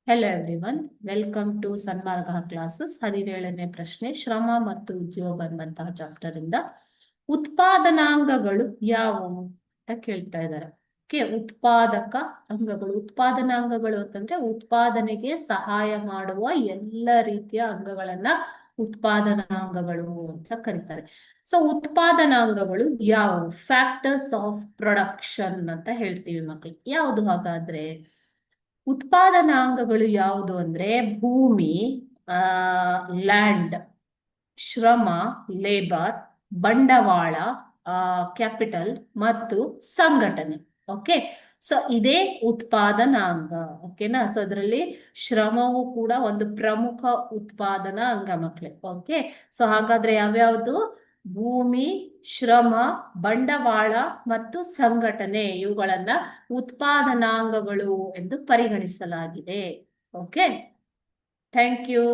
Hello everyone, welcome to Sanmarga classes. 17ನೇ ಪ್ರಶ್ನೆ, ಶ್ರಮ ಮತ್ತು ಉದ್ಯೋಗ ಅನ್ನುವಂತಹ ಚಾಪ್ಟರ್ ಇಂದ ಉತ್ಪಾದನಾಂಗಗಳು ಯಾವುವು ಅಂತ ಕೇಳ್ತಾ ಇದ್ದಾರೆ. ಉತ್ಪಾದಕ ಅಂಗಗಳು. ಉತ್ಪಾದನಾಂಗಗಳು ಅಂತಂದ್ರೆ ಉತ್ಪಾದನೆಗೆ ಸಹಾಯ ಮಾಡುವ ಎಲ್ಲ ರೀತಿಯ ಅಂಗಗಳನ್ನ ಉತ್ಪಾದನಾಂಗಗಳು ಅಂತ ಕರೀತಾರೆ. ಸೊ ಉತ್ಪಾದನಾಂಗಗಳು ಯಾವುವು? ಫ್ಯಾಕ್ಟರ್ಸ್ ಆಫ್ ಪ್ರೊಡಕ್ಷನ್ ಅಂತ ಹೇಳ್ತೀವಿ ಮಕ್ಕಳಿಗೆ. ಯಾವುದು ಹಾಗಾದ್ರೆ? ಉತ್ಪಾದನಾಂಗಗಳು ಯಾವುದು ಅಂದ್ರೆ ಭೂಮಿ, ಲ್ಯಾಂಡ್, ಶ್ರಮ, ಲೇಬರ್, ಬಂಡವಾಳ, ಕ್ಯಾಪಿಟಲ್ ಮತ್ತು ಸಂಘಟನೆ. ಓಕೆ, ಸೊ ಇದೇ ಉತ್ಪಾದನಾಂಗ. ಓಕೆನಾ? ಸೊ ಅದರಲ್ಲಿ ಶ್ರಮವು ಕೂಡ ಒಂದು ಪ್ರಮುಖ ಉತ್ಪಾದನಾ ಅಂಗ ಮಕ್ಕಳೇ. ಓಕೆ, ಸೊ ಹಾಗಾದ್ರೆ ಯಾವ್ಯಾವುದು? ಭೂಮಿ, ಶ್ರಮ, ಬಂಡವಾಳ ಮತ್ತು ಸಂಘಟನೆ, ಇವುಗಳನ್ನ ಉತ್ಪಾದನಾಂಗಗಳು ಎಂದು ಪರಿಗಣಿಸಲಾಗಿದೆ. Okay, thank you.